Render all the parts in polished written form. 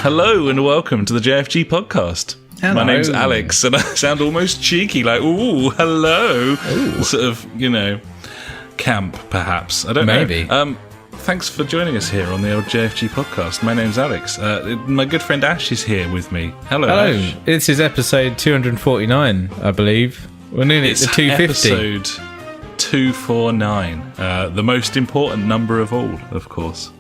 Hello and welcome to the JfG Podcast. Hello. My name's Alex and I sound almost cheeky, like, ooh, hello. Ooh. Sort of, camp, perhaps. I don't Maybe. know. Thanks for joining us here on the old JfG Podcast. My name's Alex. My good friend Ash is here with me. Hello, Ash. This is episode 249, I believe. We're nearly at the 250. Episode 249. The most important number of all, of course.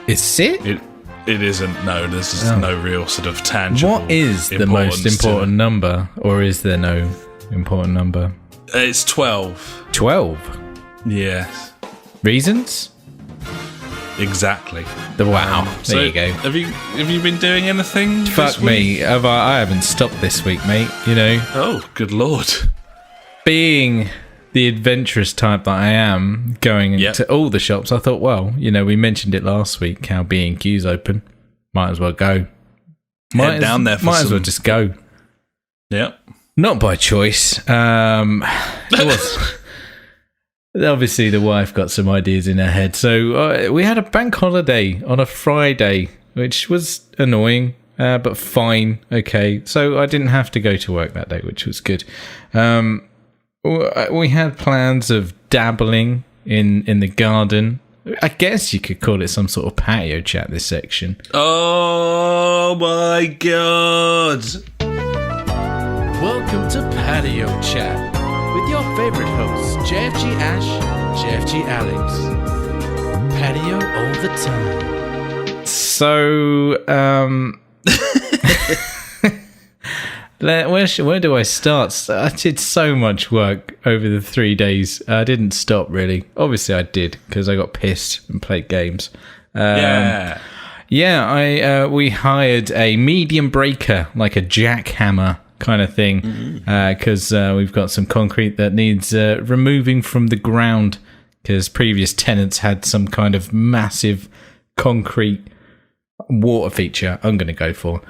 Is it? It isn't. No, there's just no real sort of tangible. What is the most important number? Or is there no important number? It's 12. 12? Yes. Reasons? Exactly. Wow. There you go. Have you been doing anything? Fuck me. I haven't stopped this week, mate. Oh, good lord. Being the adventurous type that I am, going to all the shops, I thought, well, we mentioned it last week, how B&Q's open. Might as well go. Head down there for Might as well just go. Yeah. Not by choice. It was. Obviously, the wife got some ideas in her head. So we had a bank holiday on a Friday, which was annoying, but fine. Okay. So I didn't have to go to work that day, which was good. We had plans of dabbling in the garden. I guess you could call it some sort of patio chat, this section. Oh my god. Welcome to Patio Chat with your favorite hosts, JfG Ash, JfG Alex. Patio all the time. So, where do I start? I did so much work over the 3 days. I didn't stop, really. Obviously, I did, because I got pissed and played games. We hired a medium breaker, like a jackhammer kind of thing, because we've got some concrete that needs removing from the ground, because previous tenants had some kind of massive concrete water feature I'm going to go for.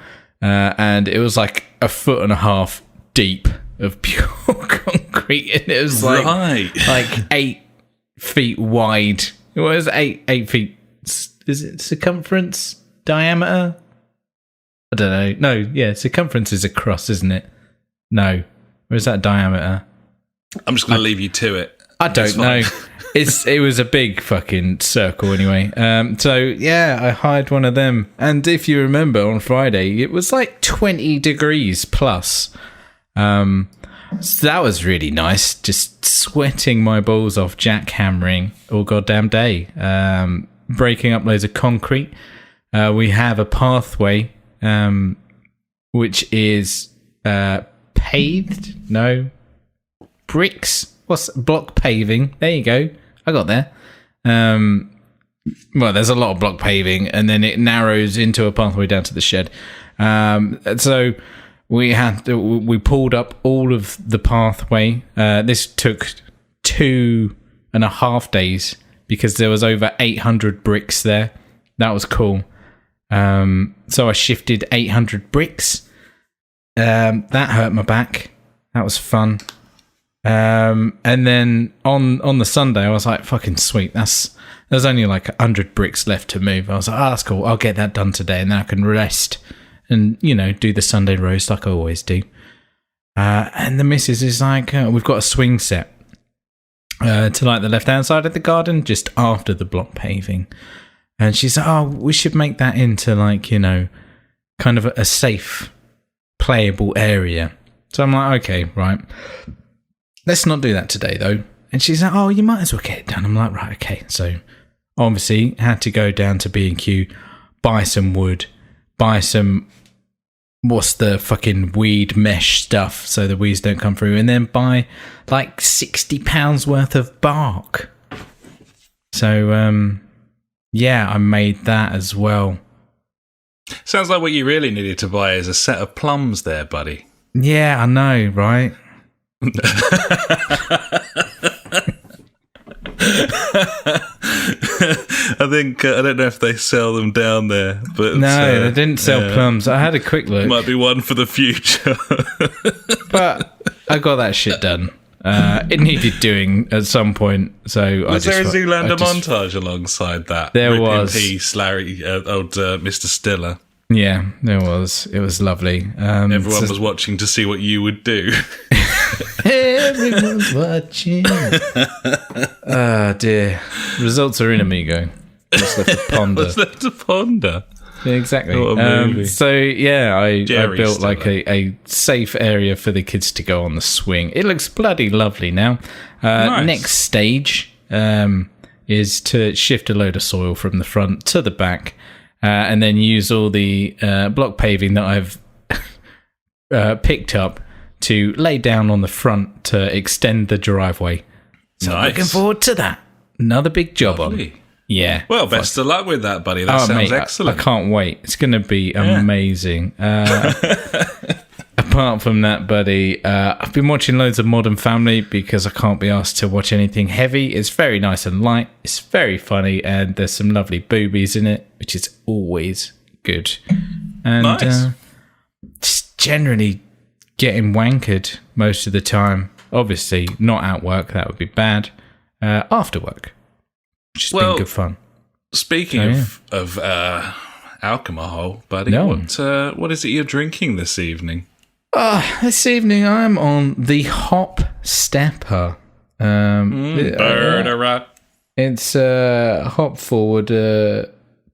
And it was like 1.5 feet deep of pure concrete, and it was like 8 feet wide. It was 8 feet. Is it circumference, diameter? I don't know. No, yeah, circumference is across, isn't it? No, or is that diameter? I'm just going to leave you to it. I don't know. It was a big fucking circle anyway. I hired one of them. And if you remember, on Friday, it was like 20 degrees plus. So that was really nice. Just sweating my balls off jackhammering all goddamn day. Breaking up loads of concrete. We have a pathway, which is paved? No. Bricks? What's block paving? There you go. I got there. Well, there's a lot of block paving, and then it narrows into a pathway down to the shed. So we pulled up all of the pathway. This took 2.5 days because there was over 800 bricks there. That was cool. So I shifted 800 bricks. That hurt my back. That was fun. And then on the Sunday, I was like, fucking sweet. There's only like 100 bricks left to move. I was like, that's cool. I'll get that done today, and then I can rest and, do the Sunday roast like I always do. And the missus is like, we've got a swing set to like the left-hand side of the garden, just after the block paving. And she's like, oh, we should make that into like, kind of a safe, playable area. So I'm like, okay, right. Let's not do that today, though. And she's like, oh, you might as well get it done. I'm like, right, okay. So obviously had to go down to B&Q, buy some wood, buy some, what's the fucking weed mesh stuff so the weeds don't come through, and then buy like £60 worth of bark. So, I made that as well. Sounds like what you really needed to buy is a set of plums there, buddy. Yeah, I know, right? I think I don't know if they sell them down there, but no, they didn't sell plums. I had a quick look. Might be one for the future. But I got that shit done. It needed doing at some point. So was there a Zoolander montage alongside that? There Rip was. in peace, Larry, old Mr. Stiller. Yeah, there was. It was lovely. Everyone was watching to see what you would do. Everyone's watching. Ah, dear. Results are in, amigo. What's left to ponder? What's left to ponder? Yeah, exactly. What a movie. So, yeah, I built Stiller. like a safe area for the kids to go on the swing. It looks bloody lovely now. Nice. Next stage is to shift a load of soil from the front to the back and then use all the block paving that I've picked up to lay down on the front to extend the driveway. So I'm looking forward to that. Another big job Lovely. on. Yeah. Well, best of luck with that, buddy. That sounds mate, excellent. I can't wait. It's going to be amazing. Apart from that, buddy, I've been watching loads of Modern Family because I can't be asked to watch anything heavy. It's very nice and light. It's very funny, and there's some lovely boobies in it, which is always good. And Nice. just generally getting wankered most of the time. Obviously, not at work. That would be bad. After work. Which has been good fun. Speaking of alcohol, buddy, No. what is it you're drinking this evening? This evening I'm on the Hop Stepper. It's hop forward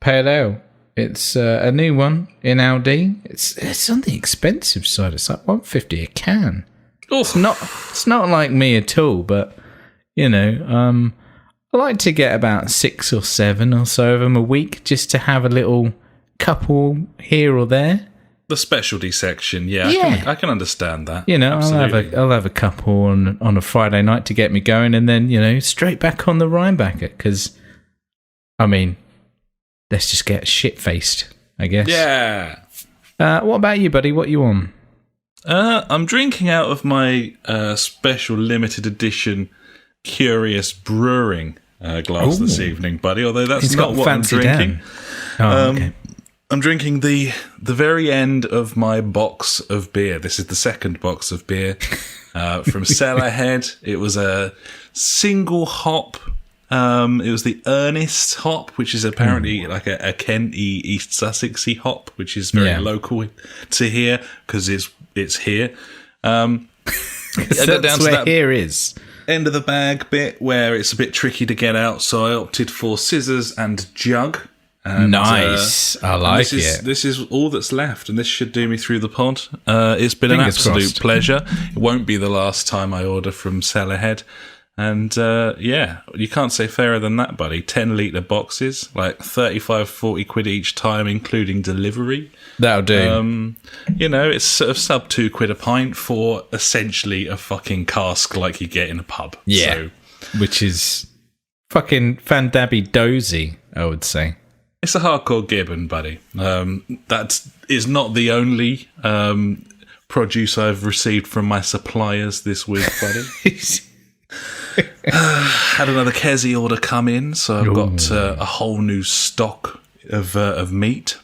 pale ale. It's a new one in Aldi. It's on the expensive side. It's like $1.50 a can. Oof. It's not like me at all, but you know, I like to get about 6 or 7 or so of them a week just to have a little couple here or there. The specialty section, Yeah. I can understand that. You know, Absolutely. I'll have a couple on a Friday night to get me going, and then you know straight back on the Rhinebacker because, I mean, let's just get shit faced, I guess. Yeah. What about you, buddy? What you on? I'm drinking out of my special limited edition Curious Brewing glass this evening, buddy. Although that's He's not got what I'm fancy drinking. Okay. I'm drinking the very end of my box of beer. This is the second box of beer from Cellarhead. It was a single hop. It was the Ernest hop, which is apparently like a Kent East Sussexy hop, which is very local to here because it's here. That's where here is. End of the bag bit where it's a bit tricky to get out, so I opted for scissors and jug. And, Nice. I like it. This is all that's left, and this should do me through the pod. It's been an Fingers absolute crossed. pleasure. It won't be the last time I order from Cellarhead. And you can't say fairer than that, buddy. 10-litre boxes, like 35, 40 quid each time, including delivery. That'll do. You know, it's sort of sub £2 a pint for essentially a fucking cask like you get in a pub. Yeah. So, Which is fucking fandabby dozy, I would say. it's a hardcore Gibbon, buddy. That is not the only produce I've received from my suppliers this week, buddy. Had another Kezi order come in, so I've got a whole new stock of meat.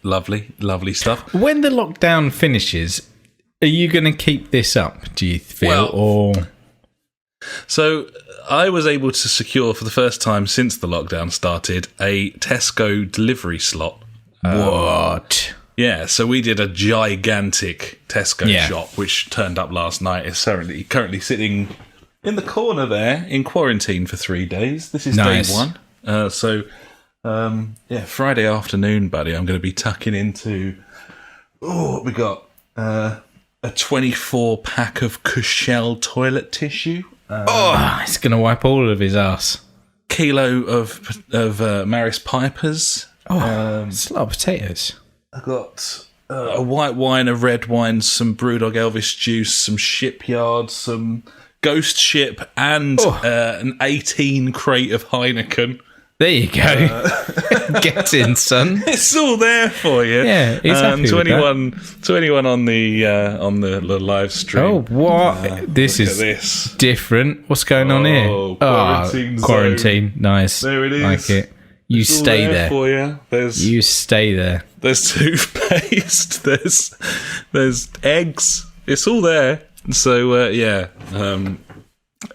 Lovely stuff. When the lockdown finishes, are you going to keep this up, do you feel? Well, So I was able to secure for the first time since the lockdown started a Tesco delivery slot. What? Yeah, so we did a gigantic Tesco Yeah. shop, which turned up last night. It's currently sitting in the corner there in quarantine for 3 days. This is Nice. day one. Friday afternoon, buddy, I'm going to be tucking into... Oh, what we got? A 24-pack of Cushell toilet tissue. It's going to wipe all of his ass. Kilo of Maris Pipers. It's a lot of potatoes. I got a white wine, a red wine, some Brewdog Elvis juice, some Shipyard, some Ghost Ship, and an 18 crate of Heineken. There you go. Get in, son. It's all there for you. Yeah, he's happy to with anyone on the live stream. Oh, what? This Look is at this. different. What's going on here? Quarantine zone. Quarantine. Nice. There it is. Like it. You It's all stay there. for you. You stay there. There's toothpaste. There's eggs. It's all there. So,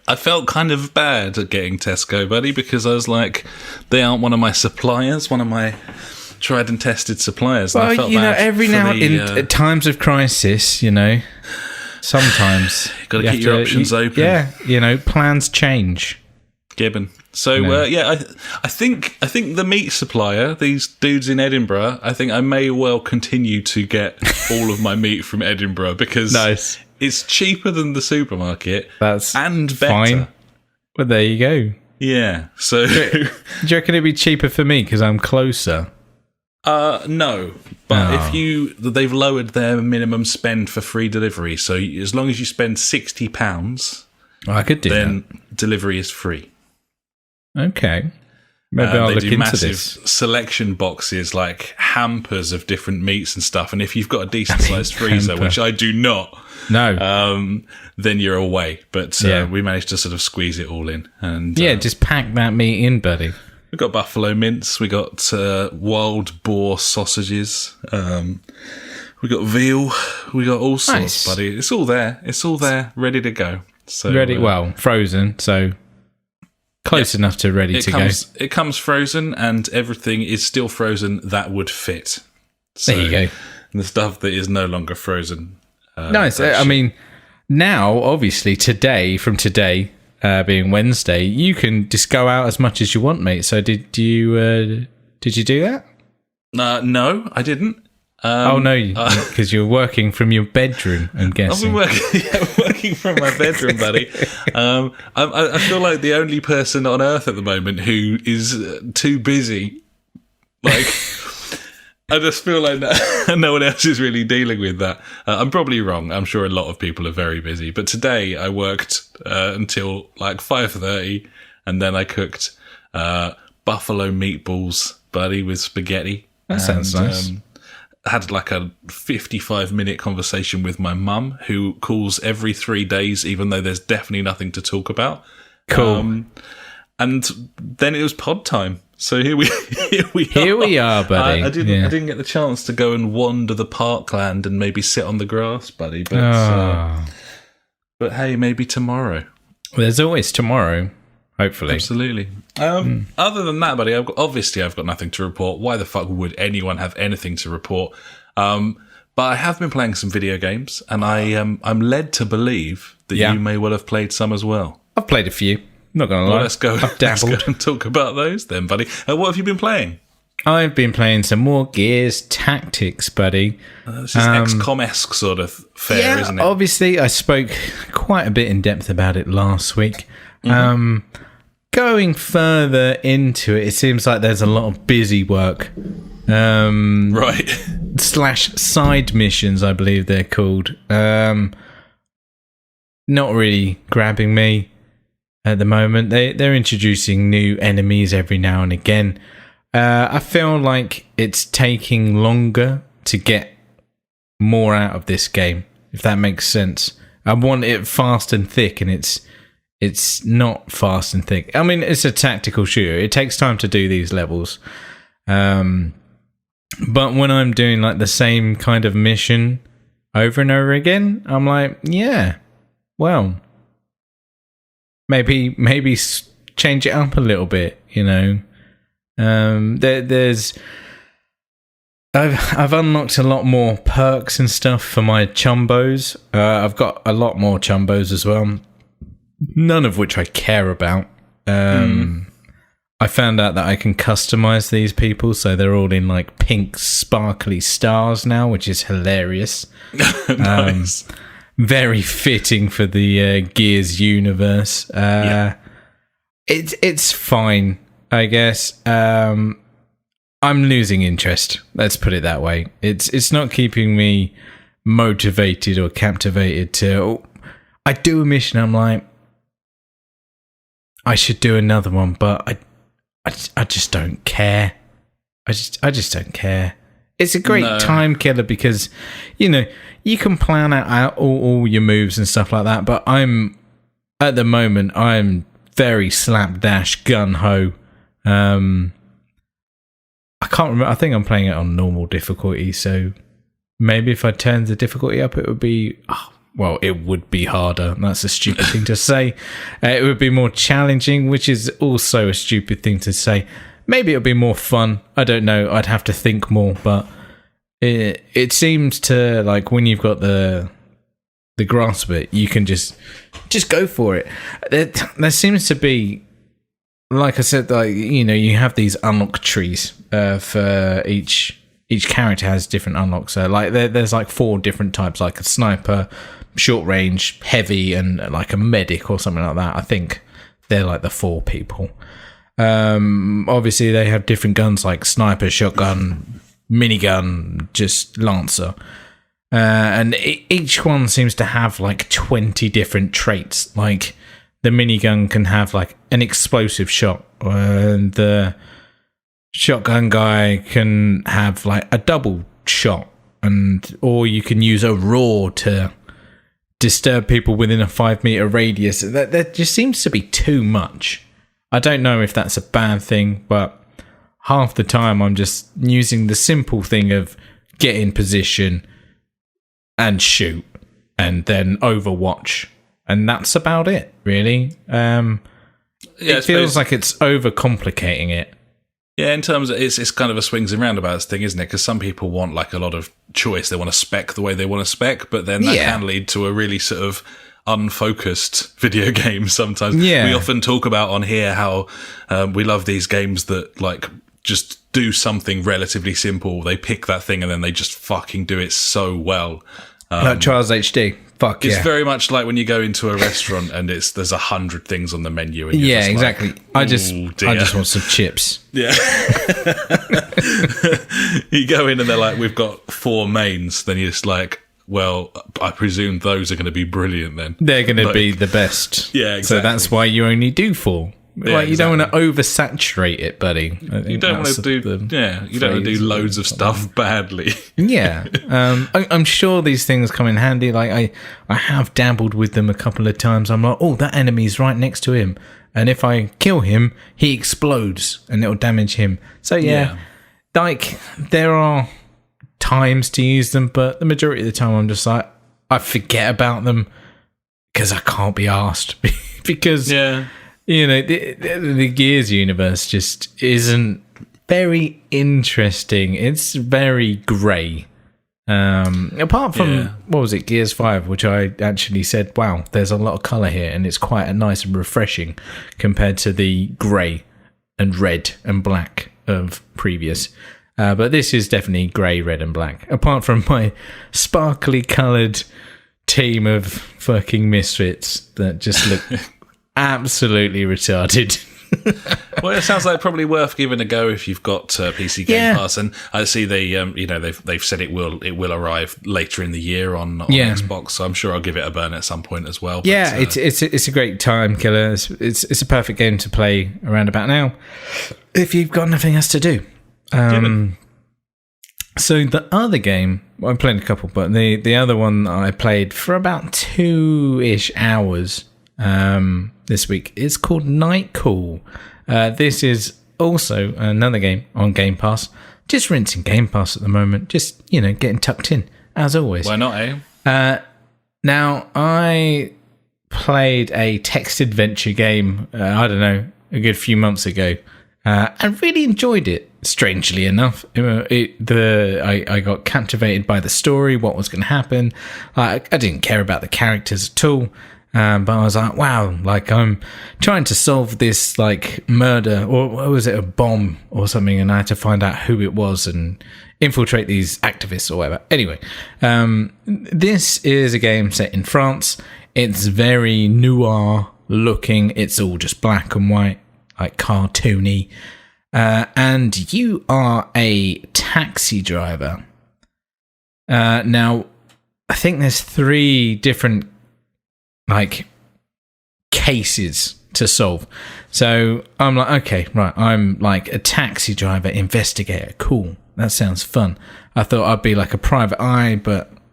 I felt kind of bad at getting Tesco, buddy, because I was like, they aren't one of my suppliers, one of my tried and tested suppliers. Well, and I felt you know, bad every for now the, in times of crisis, you know, sometimes got to keep your options open. Yeah, you know, plans change. Gibbon. So I think the meat supplier, these dudes in Edinburgh, I think I may well continue to get all of my meat from Edinburgh because Nice. It's cheaper than the supermarket. That's and better. fine. Well, there you go. Yeah. So Do you reckon it'd be cheaper for me because I'm closer? no. But they've lowered their minimum spend for free delivery. So as long as you spend £60, I could do then delivery is free. that. Okay. Maybe I'll look do into massive this. selection boxes, like hampers of different meats and stuff. And if you've got a decent sized freezer, Hamper. which I do not, No. then you're away. But we managed to sort of squeeze it all in. And Just pack that meat in, buddy. we got buffalo mince, we got wild boar sausages, we got veal, we got all sorts, Nice. buddy. It's all there. It's all there, ready to go. So Ready? Well, frozen, so close enough to ready to go. It comes frozen, and everything is still frozen that would fit. So There you go. the stuff that is no longer frozen. Nice. I mean, now, obviously, today, being Wednesday, you can just go out as much as you want, mate. So did you do that? No, I didn't. Oh, no, because you're working from your bedroom, I'm I've guessing. been working from my bedroom, buddy. I feel like the only person on earth at the moment who is too busy. Like, I just feel like no one else is really dealing with that. I'm probably wrong. I'm sure a lot of people are very busy. But today I worked until like 5:30, and then I cooked buffalo meatballs, buddy, with spaghetti. That sounds nice. Had like a 55-minute conversation with my mum, who calls every 3 days, even though there's definitely nothing to talk about. Cool. And then it was pod time. So here we are, buddy. I didn't get the chance to go and wander the parkland and maybe sit on the grass, buddy. But hey, maybe tomorrow. There's always tomorrow, hopefully. Absolutely. Other than that, buddy, I've got nothing to report. Why the fuck would anyone have anything to report? But I have been playing some video games, and I'm led to believe that you may well have played some as well. I've played a few. Not going to lie. Well, let's go and talk about those then, buddy. What have you been playing? I've been playing some more Gears Tactics, buddy. This is XCOM-esque sort of fare, isn't it? Obviously, I spoke quite a bit in depth about it last week. Going further into it, it seems like there's a lot of busy work. Right. / side missions, I believe they're called. Not really grabbing me at the moment. They're introducing new enemies every now and again. I feel like it's taking longer to get more out of this game, if that makes sense. I want it fast and thick, and it's not fast and thick. I mean, it's a tactical shooter. It takes time to do these levels. But when I'm doing like the same kind of mission over and over again, I'm like, yeah, well, maybe change it up a little bit, you know. I've unlocked a lot more perks and stuff for my chumbos. I've got a lot more chumbos as well, none of which I care about. I found out that I can customize these people, so they're all in like pink sparkly stars now, which is hilarious. Nice. Very fitting for the Gears universe. It's fine, I guess. I'm losing interest. Let's put it that way. It's not keeping me motivated or captivated to. I do a mission. I'm like, I should do another one, but I just don't care. I just don't care. It's a great time killer because, you know, you can plan out all your moves and stuff like that. But at the moment, I'm very slapdash gun ho. I can't remember. I think I'm playing it on normal difficulty. So maybe if I turned the difficulty up, it would be well, it would be harder. That's a stupid thing to say. It would be more challenging, which is also a stupid thing to say. Maybe it'll be more fun. I don't know. I'd have to think more, but it seems to, like, when you've got the grasp of it, you can just go for it. There seems to be, like I said, like, you know, you have these unlock trees for each character has different unlocks. So like there's like 4 different types, like a sniper, short range, heavy, and like a medic or something like that. I think they're like the 4 people. Obviously they have different guns like sniper, shotgun, minigun, just lancer. And each one seems to have like 20 different traits. Like the minigun can have like an explosive shot, and the shotgun guy can have like a double shot, or you can use a roar to disturb people within a 5-meter radius. That just seems to be too much. I don't know if that's a bad thing, but half the time I'm just using the simple thing of get in position and shoot, and then overwatch, and that's about it, really. It feels like it's overcomplicating it. Yeah, in terms of it's kind of a swings and roundabouts thing, isn't it? Because some people want like a lot of choice. They want to spec the way they want to spec, but then that can lead to a really sort of unfocused video game sometimes. Yeah. We often talk about on here how we love these games that like just do something relatively simple. They pick that thing and then they just fucking do it so well. Like Trials HD. Fuck it's very much like when you go into a restaurant and there's 100 things on the menu. And you're just exactly. Like, I just want some chips. Yeah. You go in and they're like, we've got 4 mains. Then you're just like, well, I presume those are going to be brilliant then. They're going to be the best. Yeah, exactly. So that's why you only do 4. Yeah, you don't want to oversaturate it, buddy. You don't want to do loads of stuff badly. Yeah. I'm sure these things come in handy. Like I have dabbled with them a couple of times. I'm like, oh, that enemy's right next to him, and if I kill him, he explodes and it'll damage him. So yeah. Like there are times to use them, but the majority of the time I'm just like, I forget about them because I can't be asked. Because you know, the Gears universe just isn't very interesting. It's very grey. Apart from, what was it, Gears 5, which I actually said, wow, there's a lot of colour here, and it's quite nice and refreshing compared to the grey and red and black of previous. But this is definitely grey, red and black. Apart from my sparkly coloured team of fucking misfits that just look absolutely retarded. Well, it sounds like probably worth giving a go if you've got PC Game Pass, and I see they've said it will arrive later in the year on Xbox, so I'm sure I'll give it a burn at some point as well. Yeah, but, it's a great time killer. It's a perfect game to play around about now if you've got nothing else to do. So the other game, well, I played a couple, but the other one I played for about 2-ish hours this week is called Night Call. This is also another game on Game Pass. Just rinsing Game Pass at the moment. Just, getting tucked in, as always. Why not, eh? Now, I played a text adventure game, I don't know, a good few months ago, and really enjoyed it, strangely enough. I got captivated by the story, what was going to happen. I didn't care about the characters at all. But I was like, wow, like I'm trying to solve this like murder, or was it a bomb or something, and I had to find out who it was and infiltrate these activists or whatever. Anyway, this is a game set in France. It's very noir looking. It's all just black and white, like cartoony. And you are a taxi driver. Now, I think there's 3 different cases to solve. So I'm like, okay, right, I'm like a taxi driver investigator. Cool. That sounds fun. I thought I'd be like a private eye,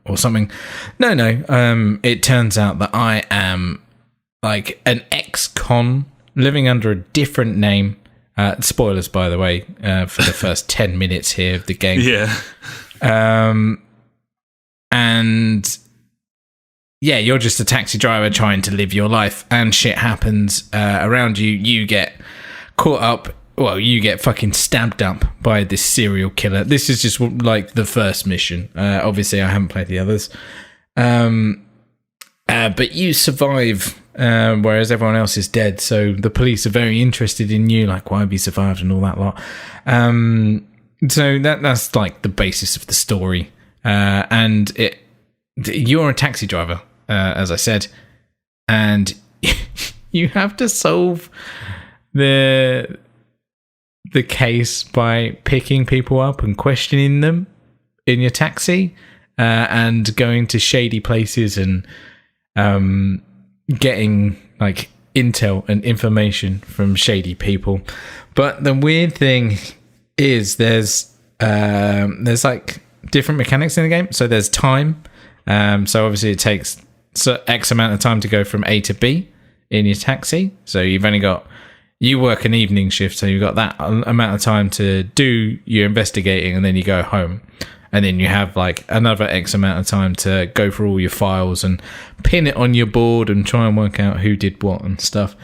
or something. No. It turns out that I am like an ex-con living under a different name. Spoilers, by the way, for the first 10 minutes here of the game. Yeah. And yeah, you're just a taxi driver trying to live your life, and shit happens around you. You get caught up. Well, you get fucking stabbed up by this serial killer. This is just like the first mission. Obviously, I haven't played the others. But you survive, whereas everyone else is dead. So the police are very interested in you, like, why have you survived and all that lot. So that's like the basis of the story. And you're a taxi driver, as I said, and you have to solve the case by picking people up and questioning them in your taxi, and going to shady places and getting like intel and information from shady people. But the weird thing is there's like different mechanics in the game. So there's time. So obviously it takes X amount of time to go from A to B in your taxi. So you work an evening shift, so you've got that amount of time to do your investigating, and then you go home. And then you have like another X amount of time to go through all your files and pin it on your board and try and work out who did what and stuff.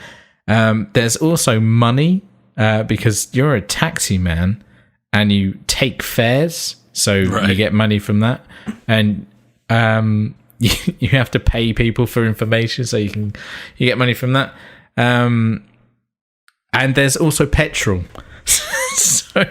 There's also money, because you're a taxi man and you take fares, so you get money from that. And you have to pay people for information, so you get money from that. And there's also petrol. So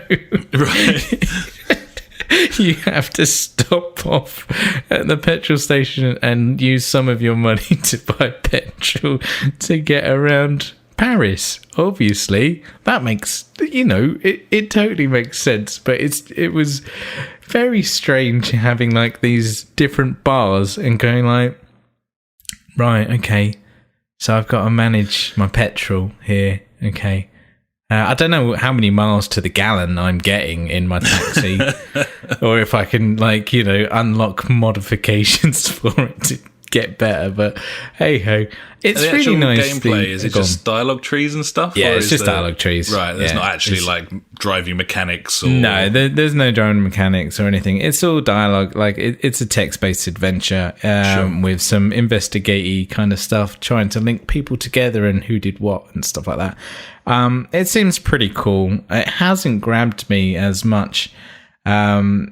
you have to stop off at the petrol station and use some of your money to buy petrol to get around Paris. Obviously, that makes, it totally makes sense. But it was very strange having like these different bars and going like, right, okay, so I've got to manage my petrol here. Okay. I don't know how many miles to the gallon I'm getting in my taxi, or if I can, unlock modifications for it to get better. But hey ho, it's really nice. Gameplay is it just dialogue trees and stuff? Yeah, it's just dialogue trees. Right, there's not actually like driving mechanics. Or... No, there's no driving mechanics or anything. It's all dialogue. Like it's a text-based adventure with some investigative kind of stuff, trying to link people together and who did what and stuff like that. It seems pretty cool. It hasn't grabbed me as much. I'm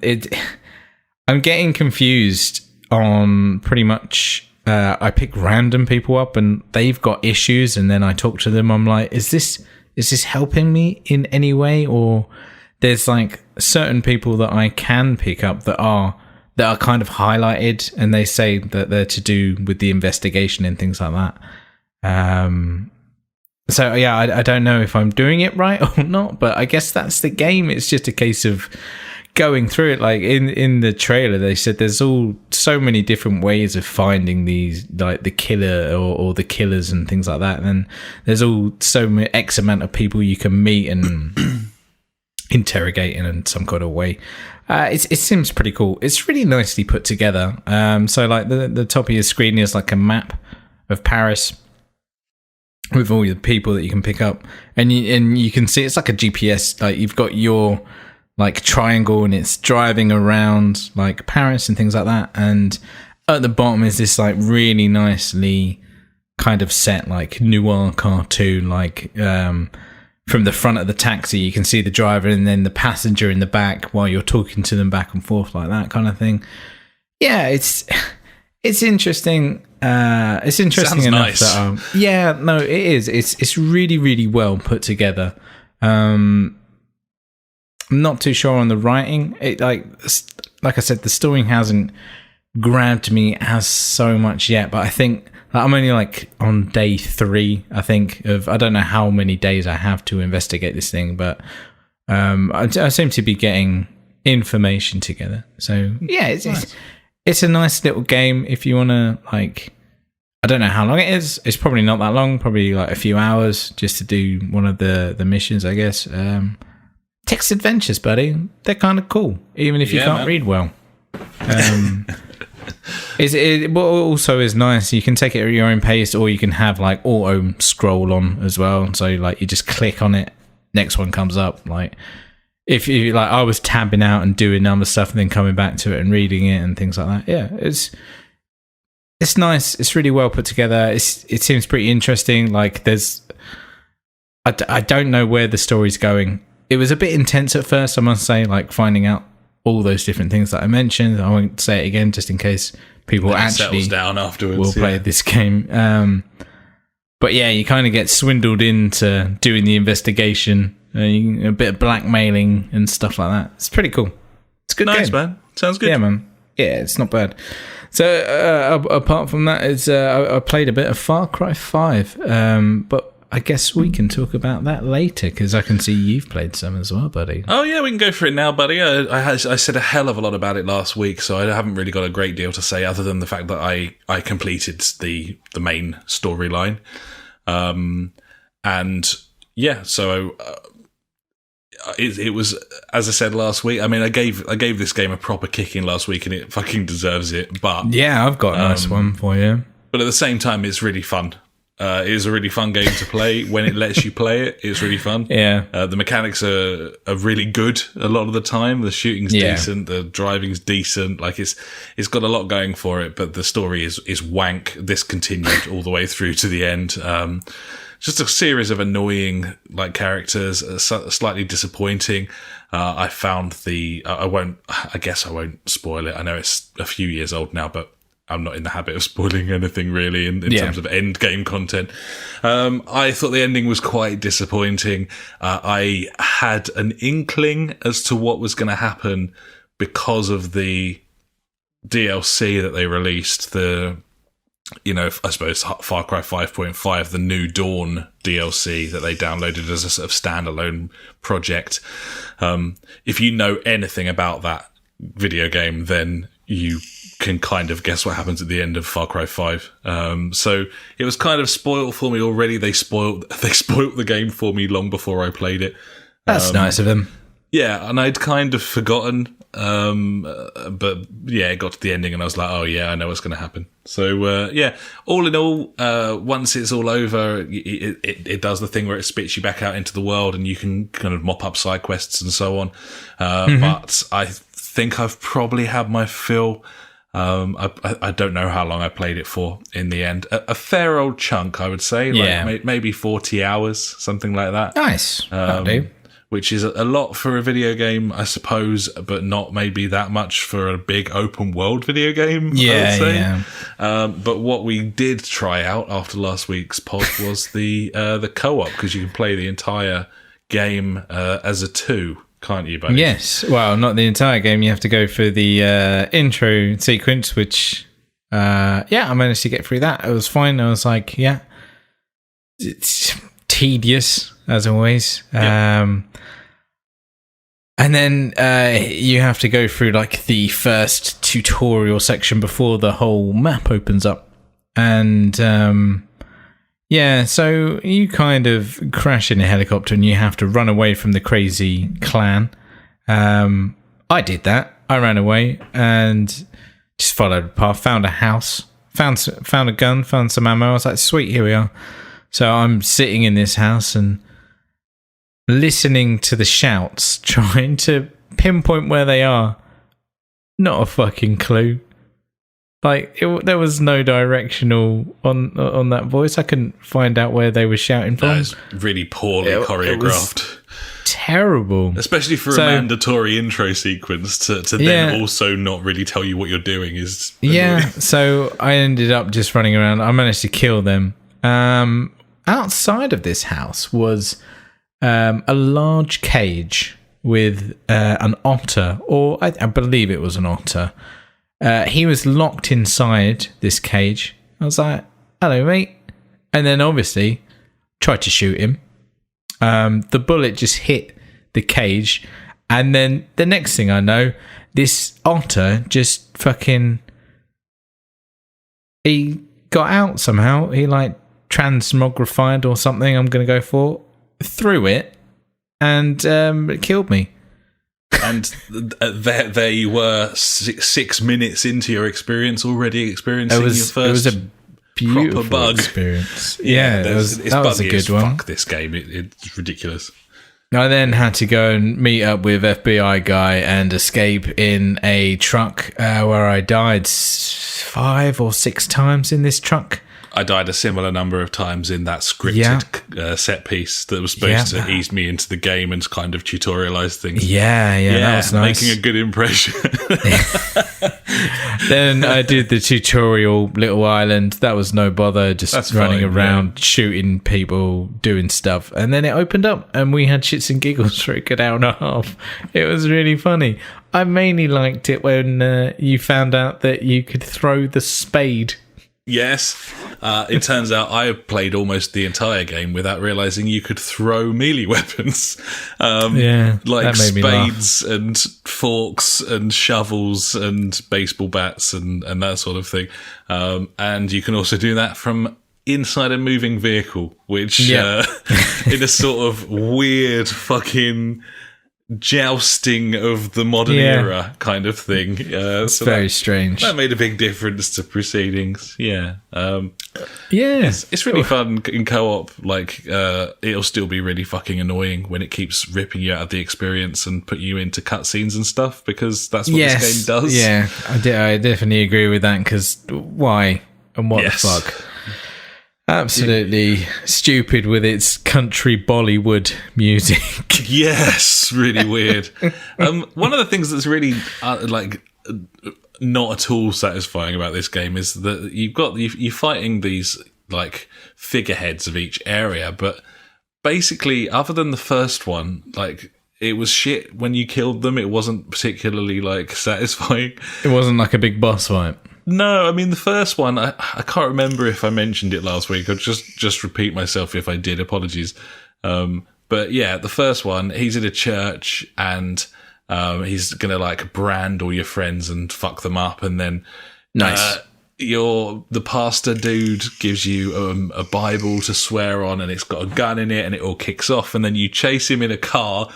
getting confused on pretty much. I pick random people up and they've got issues, and then I talk to them. I'm like, is this helping me in any way? Or there's like certain people that I can pick up that are kind of highlighted, and they say that they're to do with the investigation and things like that. So yeah, I don't know if I'm doing it right or not, but I guess that's the game. It's just a case of going through it. Like in the trailer, they said there's so many different ways of finding these, like the killer or the killers and things like that. And then there's so many X amount of people you can meet and interrogate in some kind of way. It seems pretty cool. It's really nicely put together. So like the top of your screen is like a map of Paris, with all the people that you can pick up, and you can see it's like a GPS. Like you've got your like triangle, and it's driving around like Paris and things like that. And at the bottom is this like really nicely kind of set like noir cartoon. Like from the front of the taxi, you can see the driver and then the passenger in the back while you're talking to them back and forth, like that kind of thing. Yeah, it's interesting. It's interesting Sounds enough nice. That it is. It's really, really well put together. I'm not too sure on the writing. It like I said, the story hasn't grabbed me as so much yet. But I think I'm only like on day 3. I think I don't know how many days I have to investigate this thing, but I seem to be getting information together. So yeah, it's a nice little game if you want to, like, I don't know how long it is. It's probably not that long, probably like a few hours just to do one of the missions, I guess. Text adventures, buddy. They're kind of cool, even if you can't read well. What also is nice, you can take it at your own pace, or you can have like auto scroll on as well. So like you just click on it, next one comes up. Like if you like, I was tabbing out and doing other stuff and then coming back to it and reading it and things like that. Yeah, it's nice. It's really well put together. It seems pretty interesting. Like I don't know where the story's going. It was a bit intense at first, I must say, like finding out all those different things that I mentioned. I won't say it again just in case people actually down afterwards, will play this game. But yeah, you kind of get swindled into doing the investigation, a bit of blackmailing and stuff like that. It's pretty cool. It's a good game. Man. Sounds good. Yeah, man. Yeah, it's not bad. So apart from that, I played a bit of Far Cry 5, but I guess we can talk about that later because I can see you've played some as well, buddy. Oh yeah, we can go for it now, buddy. I said a hell of a lot about it last week, so I haven't really got a great deal to say other than the fact that I completed the main storyline, and yeah, so it was, as I said last week. I mean, I gave this game a proper kicking last week, and it fucking deserves it. But yeah, I've got a nice one for you. But at the same time, it's really fun. It is a really fun game to play. When it lets you play it, it's really fun. Yeah. The mechanics are really good a lot of the time. The shooting's decent. The driving's decent. Like it's got a lot going for it, but the story is wank. This continued all the way through to the end. Just a series of annoying like characters, slightly disappointing. I found I guess I won't spoil it. I know it's a few years old now, but I'm not in the habit of spoiling anything really in terms of end game content. I thought the ending was quite disappointing. I had an inkling as to what was going to happen because of the DLC that they released. I suppose Far Cry 5.5, the New Dawn DLC that they downloaded as a sort of standalone project. If you know anything about that video game, then you can kind of guess what happens at the end of Far Cry 5. So it was kind of spoiled for me already. They spoiled the game for me long before I played it. That's nice of them. Yeah, and I'd kind of forgotten. But yeah, it got to the ending and I was like, oh yeah, I know what's going to happen. So yeah, all in all, once it's all over, it does the thing where it spits you back out into the world and you can kind of mop up side quests and so on. But I think I've probably had my fill. I don't know how long I played it for in the end. A fair old chunk, I would say. Like maybe 40 hours, something like that. Nice. Which is a lot for a video game, I suppose, but not maybe that much for a big open world video game, I would say. Yeah. But what we did try out after last week's pod was the co-op, because you can play the entire game as a 2. Can't you, buddy? Yes. Well, not the entire game. You have to go for the intro sequence, which, I managed to get through that. It was fine. I was like, yeah, it's tedious, as always. Yeah. And then you have to go through, like, the first tutorial section before the whole map opens up. And, so you kind of crash in a helicopter and you have to run away from the crazy clan. I did that. I ran away and just followed the path, found a house, found a gun, found some ammo. I was like, sweet, here we are. So I'm sitting in this house and listening to the shouts, trying to pinpoint where they are. Not a fucking clue. Like, there was no directional on that voice. I couldn't find out where they were shouting from. That is really poorly choreographed. Terrible. Especially for a mandatory intro sequence to then also not really tell you what you're doing is annoying. Yeah, so I ended up just running around. I managed to kill them. Outside of this house was a large cage with an otter, or I believe it was an otter. He was locked inside this cage. I was like, hello, mate. And then obviously tried to shoot him. The bullet just hit the cage. And then the next thing I know, this otter just fucking... He got out somehow. He like transmogrified or something, I'm going to go for. Threw it and it killed me. And there you were, 6 minutes into your experience, already experiencing your first. It was a beautiful bug experience. Yeah, that was a good one. Fuck this game! It's ridiculous. I then had to go and meet up with FBI guy and escape in a truck where I died 5 or 6 times in this truck. I died a similar number of times in that scripted set piece that was supposed to ease me into the game and kind of tutorialize things. Yeah, that was nice. Making a good impression. Then I did the tutorial Little Island. That was no bother, just running around, shooting people, doing stuff. And then it opened up and we had shits and giggles for a good hour and a half. It was really funny. I mainly liked it when you found out that you could throw the spade. Yes. It turns out I played almost the entire game without realising you could throw melee weapons. Like spades and forks and shovels and baseball bats and that sort of thing. And you can also do that from inside a moving vehicle, which in a sort of weird fucking jousting of the modern era kind of thing. It's very strange. That made a big difference to proceedings. It's really fun in co-op. Like it'll still be really fucking annoying when it keeps ripping you out of the experience and put you into cutscenes and stuff, because that's what this game does. Yeah, I definitely agree with that, because why and what the fuck? Absolutely stupid with its country Bollywood music. Yes, really weird. One of the things that's really not at all satisfying about this game is that you're fighting these like figureheads of each area, but basically, other than the first one, like, it was shit when you killed them. It wasn't particularly like satisfying. It wasn't like a big boss fight. No, I mean, the first one, I can't remember if I mentioned it last week. I'll just repeat myself if I did. Apologies. But yeah, the first one, he's in a church and he's going to like brand all your friends and fuck them up. And then the pastor dude gives you a Bible to swear on, and it's got a gun in it, and it all kicks off. And then you chase him in a car,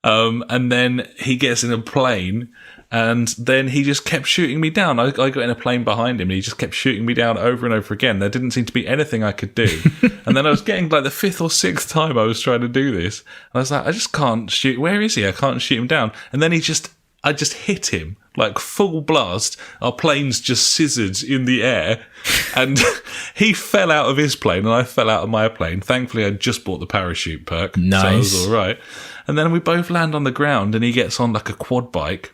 and then he gets in a plane. And then he just kept shooting me down. I got in a plane behind him and he just kept shooting me down over and over again. There didn't seem to be anything I could do. And then I was getting like the 5th or 6th time I was trying to do this. And I was like, I just can't shoot. Where is he? I can't shoot him down. And then I just hit him like full blast. Our planes just scissored in the air. And he fell out of his plane and I fell out of my plane. Thankfully, I just bought the parachute perk. Nice. So it was all right. And then we both land on the ground and he gets on like a quad bike.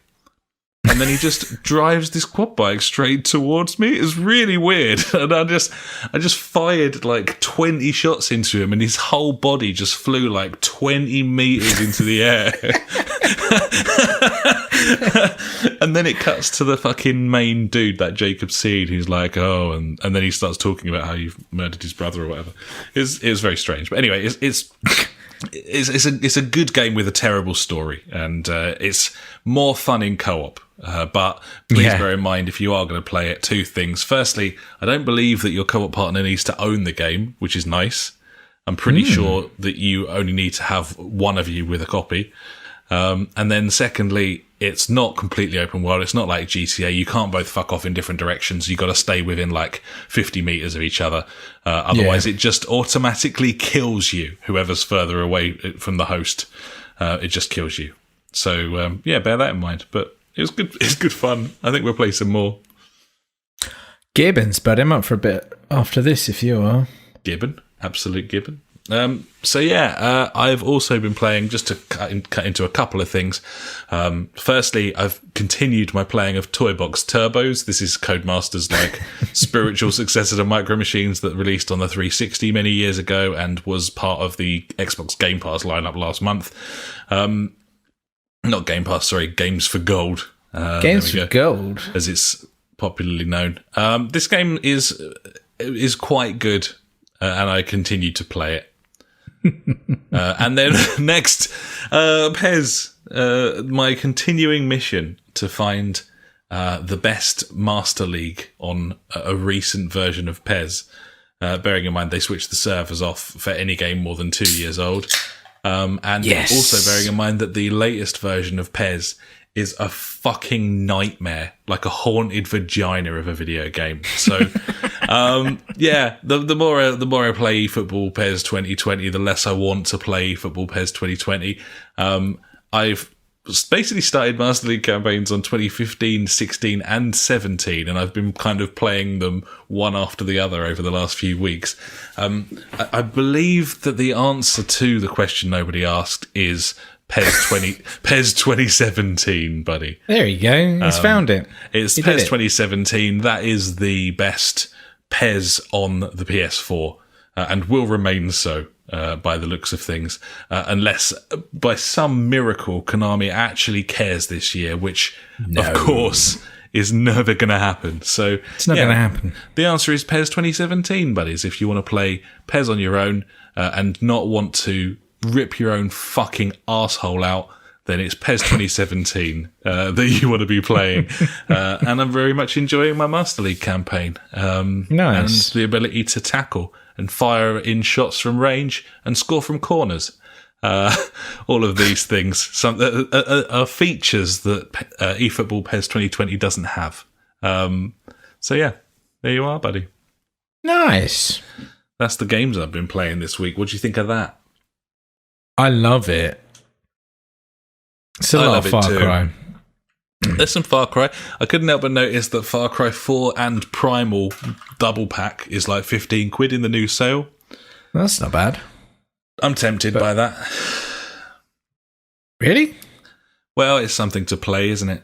And then he just drives this quad bike straight towards me. It's really weird. And I just fired like 20 shots into him and his whole body just flew like 20 meters into the air. And then it cuts to the fucking main dude, that Jacob Seed, who's like, oh, and then he starts talking about how you've murdered his brother or whatever. It was very strange. But anyway, it's a good game with a terrible story, and it's more fun in co-op. But please bear in mind, if you are going to play it, 2 things. Firstly, I don't believe that your co-op partner needs to own the game, which is nice. I'm pretty sure that you only need to have one of you with a copy. And then secondly, it's not completely open world. It's not like GTA. You can't both fuck off in different directions. You got to stay within like 50 meters of each other. Otherwise, it just automatically kills you. Whoever's further away from the host, it just kills you. So bear that in mind. But it was good. It's good fun. I think we'll play some more. Gibbons, but I'm up for a bit after this if you are. Gibbon, absolute Gibbon. I've also been playing, just to cut into a couple of things. Firstly, I've continued my playing of Toy Box Turbos. This is Codemasters' like spiritual successor to Micro Machines that released on the 360 many years ago and was part of the Xbox Game Pass lineup last month. Not Game Pass, sorry, Games for Gold. Games for Gold, as it's popularly known. This game is quite good, and I continue to play it. And then next, Pez, my continuing mission to find the best Master League on a recent version of Pez. Bearing in mind they switched the servers off for any game more than 2 years old. Also bearing in mind that the latest version of Pez is a fucking nightmare, like a haunted vagina of a video game. So, the more I play Football PES 2020, the less I want to play Football PES 2020. I've basically started Master League campaigns on 2015, 16, and 17, and I've been kind of playing them one after the other over the last few weeks. I believe that the answer to the question nobody asked is PES 2017, buddy. There you go. He's found it. It's PES 2017. That is the best PES on the PS4, and will remain so by the looks of things, unless by some miracle Konami actually cares this year, which of course is never going to happen. So it's not going to happen. The answer is PES 2017, buddies. If you want to play PES on your own and not want to rip your own fucking asshole out, then it's PES 2017 that you want to be playing. And I'm very much enjoying my Master League campaign. Nice. And the ability to tackle and fire in shots from range and score from corners. All of these things are features that eFootball PES 2020 doesn't have. So yeah, there you are, buddy. Nice. That's the games I've been playing this week. What do you think of that? I love it. It's a lot of Far Cry. There's some Far Cry. I couldn't help but notice that Far Cry 4 and Primal double pack is like 15 quid in the new sale. That's not bad. I'm tempted by that. Really? Well, it's something to play, isn't it?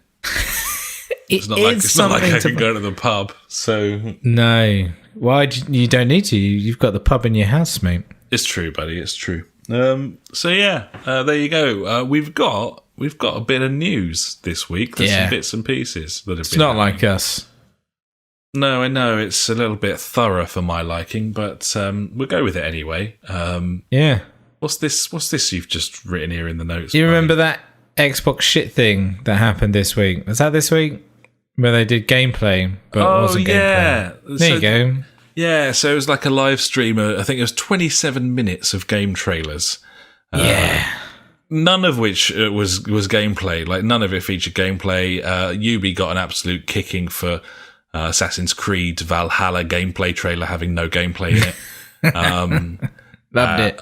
It's not like I can go to the pub. So no. Why? You don't need to. You've got the pub in your house, mate. It's true, buddy. It's true. So yeah, there you go. We've got a bit of news this week. There's some bits and pieces that have It's not like us. No, I know it's a little bit thorough for my liking, but we'll go with it anyway. Yeah. What's this you've just written here in the notes? You remember that Xbox shit thing that happened this week? Was that this week? Where they did gameplay, but it wasn't gameplay. There you go. Yeah, so it was like a live stream. I think it was 27 minutes of game trailers. None of which was gameplay. Like, none of it featured gameplay. Ubi got an absolute kicking for Assassin's Creed Valhalla gameplay trailer having no gameplay in it. Loved it.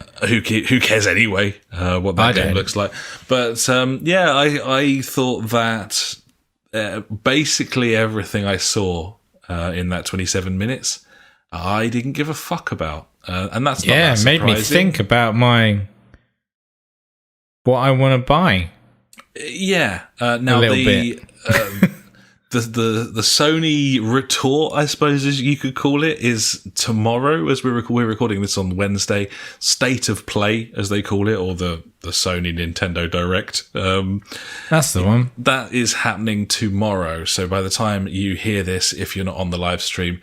Who cares anyway what that game looks like? But I thought that basically everything I saw in that 27 minutes, I didn't give a fuck about. And that's not that surprising. Made me think about what I want to buy. Yeah. Now the Sony retort, I suppose as you could call it, is tomorrow, as we're recording this on Wednesday. State of Play, as they call it, or the Sony Nintendo Direct. That's the one. That is happening tomorrow. So by the time you hear this, if you're not on the live stream,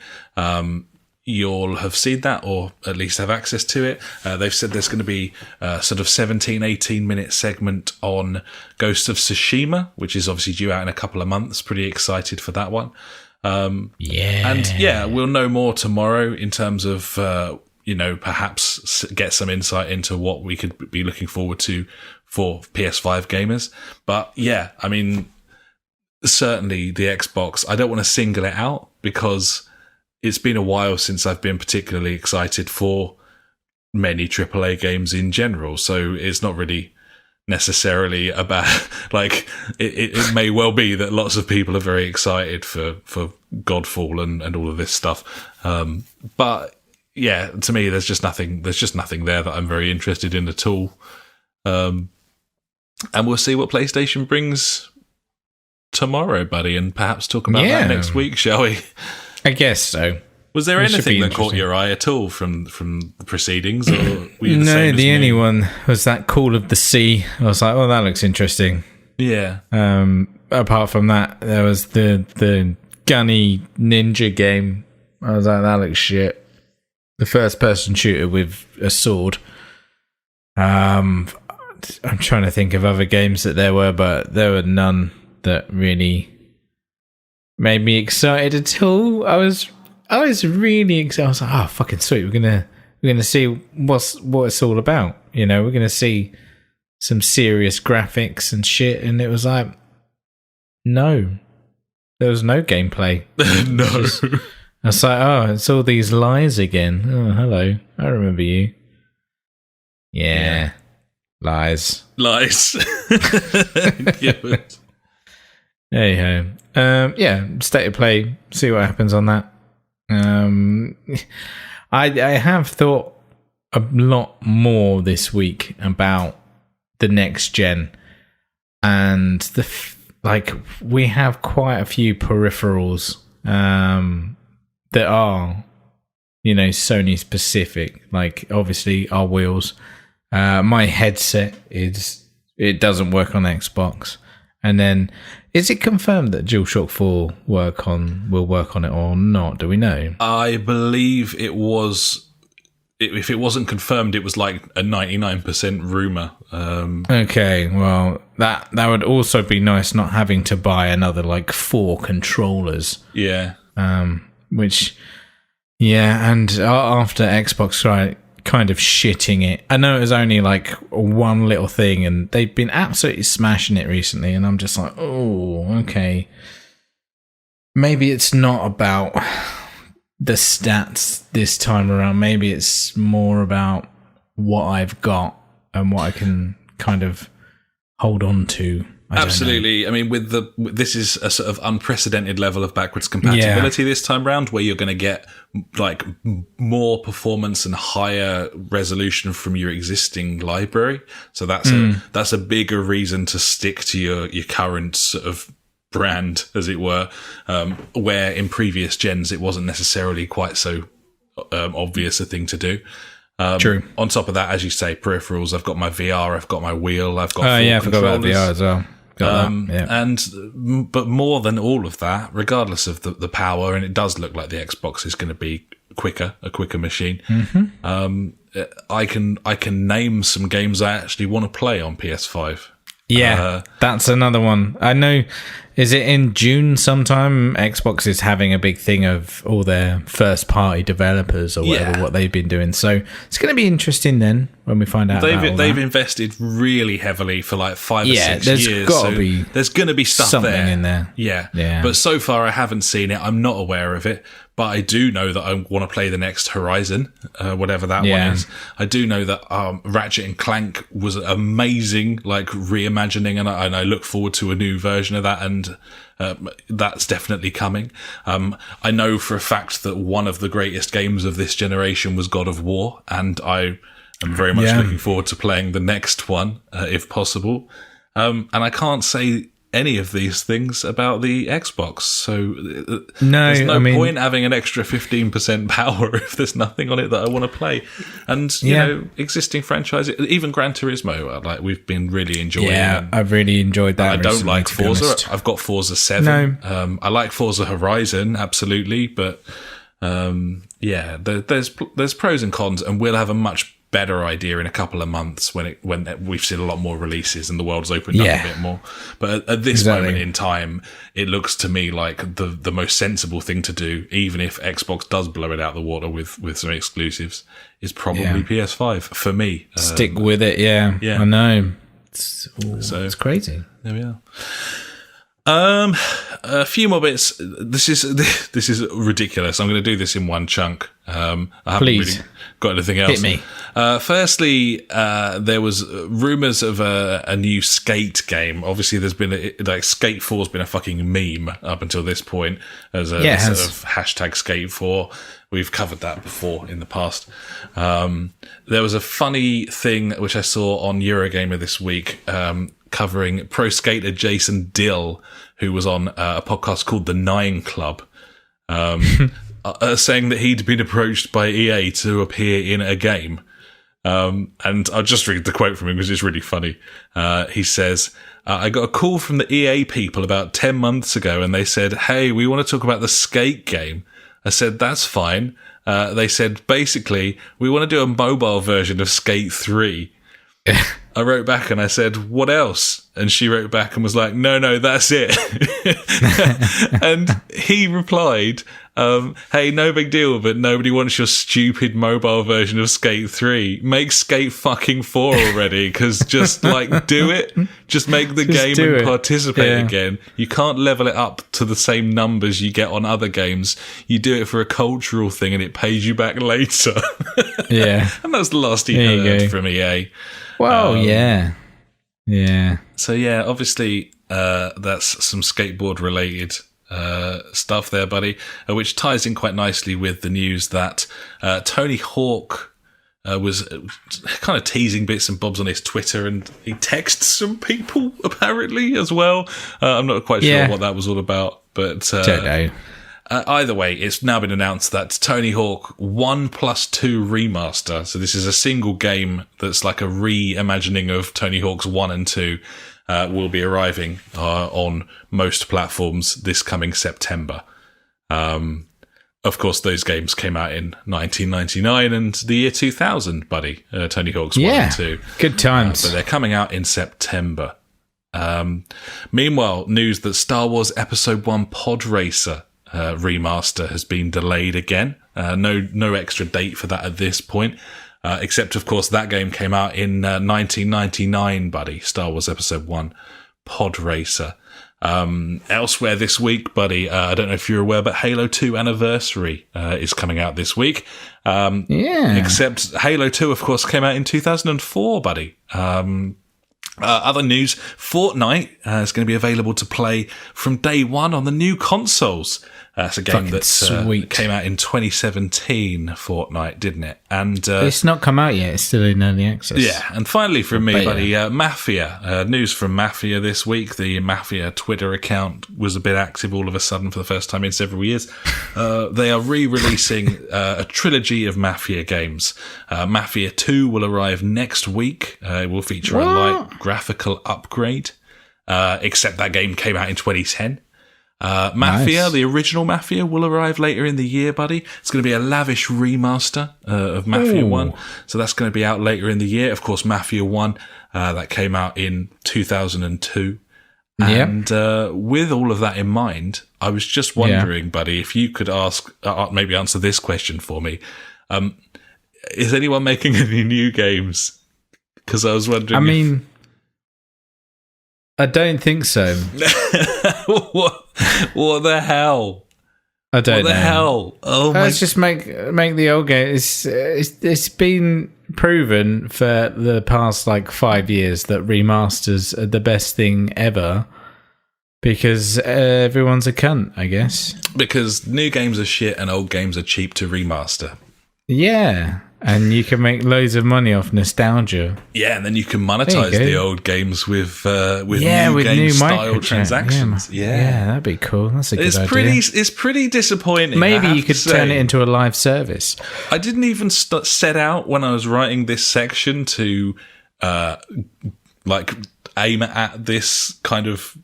you'll have seen that, or at least have access to it. They've said there's going to be a sort of 18 minute segment on Ghost of Tsushima, which is obviously due out in a couple of months. Pretty excited for that one. And we'll know more tomorrow in terms of, perhaps get some insight into what we could be looking forward to for PS5 gamers. But yeah, I mean, certainly the Xbox, I don't want to single it out because it's been a while since I've been particularly excited for many AAA games in general. So it's not really necessarily about, like, it may well be that lots of people are very excited for Godfall and all of this stuff. But yeah, to me, there's just nothing there that I'm very interested in at all. And we'll see what PlayStation brings tomorrow, buddy, and perhaps talk about that next week, shall we? I guess so. Was there anything that caught your eye at all from the proceedings? Or were you the only one was that Call of the Sea. I was like, oh, that looks interesting. Yeah. Apart from that, there was the gunny ninja game. I was like, that looks shit. The first person shooter with a sword. I'm trying to think of other games that there were, but there were none that really made me excited at all. I was really excited. I was like, oh, fucking sweet. We're gonna see what it's all about. We're gonna see some serious graphics and shit. And it was like, No. There was no gameplay. No. I was like, oh, it's all these lies again. Oh, hello. I remember you. Yeah. Lies. There you go. Yeah, state of play. See what happens on that. I have thought a lot more this week about the next gen, and we have quite a few peripherals that are, Sony specific. Like obviously our wheels. My headset it doesn't work on Xbox. And then, is it confirmed that DualShock 4 will work on it or not? Do we know? I believe it was. If it wasn't confirmed, it was like a 99% rumor. Okay, well, that would also be nice, not having to buy another 4 controllers. Yeah. Which, yeah, and after Xbox kind of shitting it. I know it was only one little thing, and they've been absolutely smashing it recently, and I'm just like, oh, okay. Maybe it's not about the stats this time around. Maybe it's more about what I've got and what I can kind of hold on to. Absolutely. I mean, this is a sort of unprecedented level of backwards compatibility this time round, where you're going to get more performance and higher resolution from your existing library. So that's a bigger reason to stick to your current sort of brand, as it were, where in previous gens it wasn't necessarily quite so obvious a thing to do. True. On top of that, as you say, peripherals. I've got my VR. I've got my wheel. I've got. I forgot about VR as well. But more than all of that, regardless of the power, and it does look like the Xbox is going to be a quicker machine. Mm-hmm. I can name some games I actually want to play on PS5. Yeah, that's another one. I know. Is it in June sometime? Xbox is having a big thing of all their first-party developers or whatever, what they've been doing. So it's going to be interesting then when we find out. They've invested really heavily for 5 or 6 years. There's going to be stuff something in there. Yeah. But so far I haven't seen it. I'm not aware of it. But I do know that I want to play the next Horizon, whatever that one is. I do know that Ratchet and Clank was amazing, reimagining, and I look forward to a new version of that, and that's definitely coming. I know for a fact that one of the greatest games of this generation was God of War, and I am very much looking forward to playing the next one, if possible. And I can't say any of these things about the Xbox, so there's no point having an extra 15% power if there's nothing on it that I want to play. And you know, existing franchises, even Gran Turismo, we've been really enjoying. Yeah, I've really enjoyed that. I don't like Forza. I've got Forza 7. No. I like Forza Horizon, absolutely, but there's pros and cons, and we'll have a much better idea in a couple of months when we've seen a lot more releases and the world's opened up a bit more. But at this moment in time, it looks to me like the most sensible thing to do, even if Xbox does blow it out the water with some exclusives, is probably PS5 for me. Stick with it, yeah. I know. It's crazy. There we are. A few more bits. This is ridiculous. I'm going to do this in one chunk. I haven't really got anything else. Hit me. Firstly, there was rumors of a new Skate game. Obviously, there's been Skate 4's been a fucking meme up until this point as a sort of hashtag Skate 4. We've covered that before in the past. There was a funny thing which I saw on Eurogamer this week, covering pro skater Jason Dill, who was on a podcast called The 9 Club, saying that he'd been approached by EA to appear in a game. And I'll just read the quote from him because it's really funny. He says, I got a call from the EA people about 10 months ago, and they said, hey, we want to talk about the Skate game. I said, that's fine. They said, basically, we want to do a mobile version of Skate 3. I wrote back and I said, what else? And she wrote back and was like, no, that's it. And he replied, hey, no big deal, but nobody wants your stupid mobile version of Skate 3. Make Skate fucking 4 already, because just, like, do it. Just make the game and participate again. You can't level it up to the same numbers you get on other games. You do it for a cultural thing and it pays you back later. Yeah. And that's the last he heard from EA. Well, yeah. So, yeah, obviously, that's some skateboard-related stuff there, buddy, which ties in quite nicely with the news that Tony Hawk was kind of teasing bits and bobs on his Twitter, and he texted some people, apparently, as well. I'm not quite sure what that was all about, but... don't know. Either way, it's now been announced that Tony Hawk 1+2 Remaster, so this is a single game that's like a reimagining of Tony Hawk's 1 and 2, will be arriving on most platforms this coming September. Of course, those games came out in 1999 and the year 2000, buddy. Tony Hawk's 1 and 2. Good times. But they're coming out in September. Meanwhile, news that Star Wars Episode 1 Pod Racer remaster has been delayed again. No extra date for that at this point. Except, of course, that game came out in 1999, buddy. Star Wars Episode 1 Pod Racer. Elsewhere this week, buddy, I don't know if you're aware, but Halo 2 Anniversary is coming out this week. Except Halo 2, of course, came out in 2004, buddy. Other news, Fortnite is going to be available to play from day one on the new consoles. It's a game that came out in 2017, Fortnite, didn't it? And it's not come out yet. It's still in early access. Yeah, and finally from me, buddy, Mafia. News from Mafia this week. The Mafia Twitter account was a bit active all of a sudden for the first time in several years. They are re-releasing a trilogy of Mafia games. Mafia 2 will arrive next week. It will feature a light graphical upgrade, except that game came out in 2010. Mafia, the original Mafia, will arrive later in the year, buddy. It's going to be a lavish remaster of Mafia 1. So that's going to be out later in the year. Of course, Mafia 1, that came out in 2002. And with all of that in mind, I was just wondering, buddy, if you could maybe answer this question for me. Is anyone making any new games? Because I was wondering... I don't think so. What the hell? I don't know. What the hell? Oh my! Let's just make the old game. It's been proven for the past 5 years that remasters are the best thing ever because everyone's a cunt, I guess. Because new games are shit and old games are cheap to remaster. Yeah. And you can make loads of money off nostalgia. Yeah, and then you can monetize the old games with new game-style transactions. Yeah, that'd be cool. That's a good idea. It's pretty disappointing. Maybe you could turn it into a live service. I didn't even set out when I was writing this section to aim at this kind of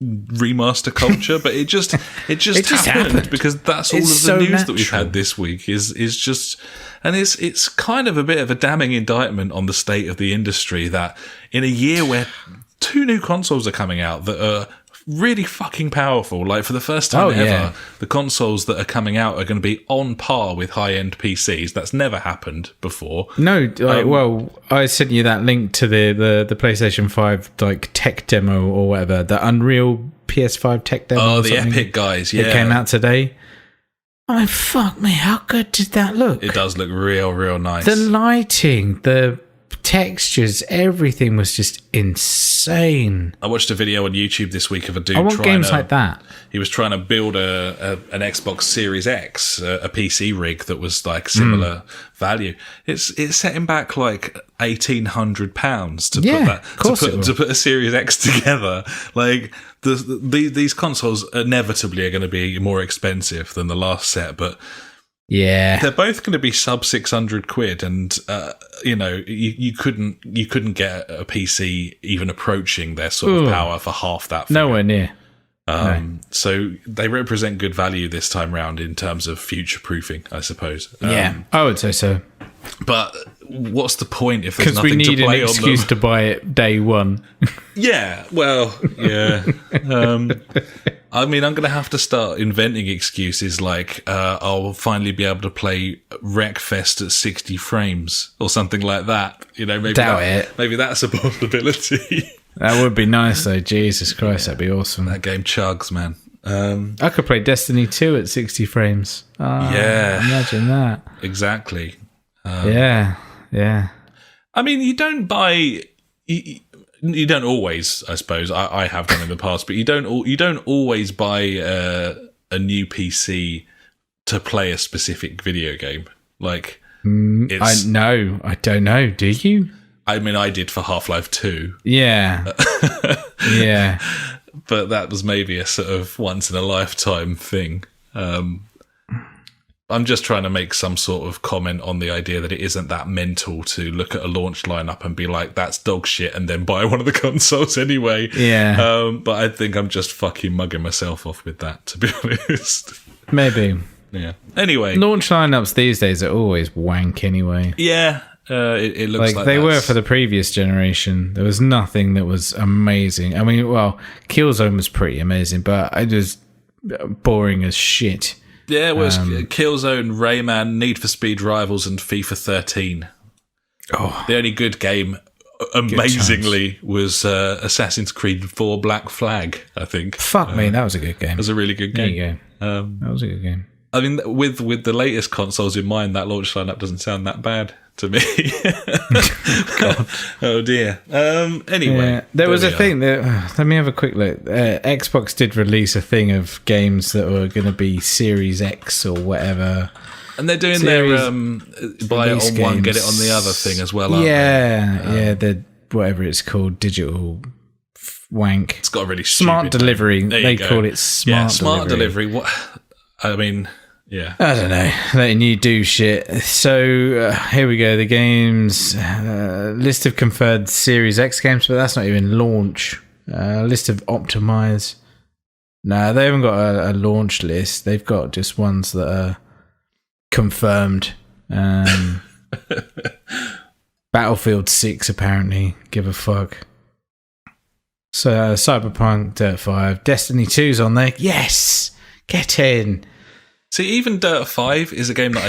remaster culture, but it just happened because that's all of the news that we've had this week is just, and it's kind of a bit of a damning indictment on the state of the industry that in a year where 2 new consoles are coming out that are really fucking powerful, for the first time ever, the consoles that are coming out are going to be on par with high-end PCs. That's never happened before. No, I sent you that link to the PlayStation 5 tech demo or whatever, the Unreal PS5 tech demo. Oh, the Epic guys, yeah. It came out today. Oh, fuck me, how good did that look? It does look real nice. The lighting, the textures, everything was just insane. I watched a video on YouTube this week of a dude like that. He was trying to build an Xbox Series X, a PC rig that was similar value. It's setting back £1,800 to put a Series X together. These consoles inevitably are going to be more expensive than the last set, but yeah, they're both going to be sub 600 quid, and you couldn't get a PC even approaching their sort of power for half that figure. Nowhere near. So they represent good value this time round in terms of future proofing, I suppose. I would say so. But what's the point if there's Because we nothing to need an play on them? excuse to buy it day one. Yeah, well, yeah. I mean, I'm going to have to start inventing excuses like I'll finally be able to play Wreckfest at 60 frames or something like that. You know, maybe maybe that's a possibility. That would be nice, though. Jesus Christ, that'd be awesome. That game chugs, man. I could play Destiny 2 at 60 frames. Yeah. Imagine that. Exactly. Yeah. I mean, you don't buy... You don't always, I suppose. I have done in the past, but you don't always buy a new PC to play a specific video game. Like, I don't know. Do you? I mean, I did for Half-Life 2. Yeah. Yeah. But that was maybe a sort of once-in-a-lifetime thing. I'm just trying to make some sort of comment on the idea that it isn't that mental to look at a launch lineup and be like, that's dog shit, and then buy one of the consoles anyway. Yeah. But I think I'm just fucking mugging myself off with that, to be honest. Maybe. Yeah. Anyway. Launch lineups these days are always wank anyway. Yeah. It looks like they were for the previous generation. There was nothing that was amazing. I mean, well, Killzone was pretty amazing, but it was boring as shit. Yeah, it was Killzone, Rayman, Need for Speed Rivals, and FIFA 13. Oh, the only good game, amazingly, was Assassin's Creed 4 Black Flag, I think. Fuck me, that was a good game. It was a really good game. There you go. That was a good game. I mean, with the latest consoles in mind, that launch lineup doesn't sound that bad to me. God. Oh dear. Anyway, there was a thing that. Let me have a quick look. Xbox did release a thing of games that were going to be Series X or whatever, and they're doing their buy it on one, get it on the other thing as well. Aren't they? The whatever it's called, digital wank. It's got a really smart delivery. They go. call it smart delivery. What? I mean. Yeah, I don't know, letting you do shit. So here we go. The games list of confirmed Series X games, but that's not even launch. List of optimized. No, they haven't got a launch list. They've got just ones that are confirmed. Battlefield 6 apparently. Give a fuck. So Cyberpunk, Dirt 5, Destiny 2's on there. Yes, get in. See, even Dirt 5 is a game that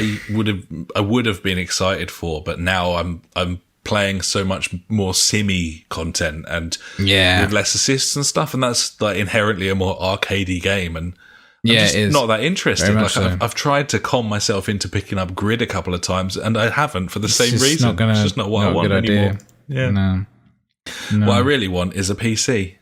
I would have been excited for, but now I'm playing so much more simmy content and with less assists and stuff, and that's like inherently a more arcadey game, and I'm just not that interested. Like I've tried to con myself into picking up Grid a couple of times, and I haven't for the same reason. It's just not what I want anymore. Yeah. No. What I really want is a PC.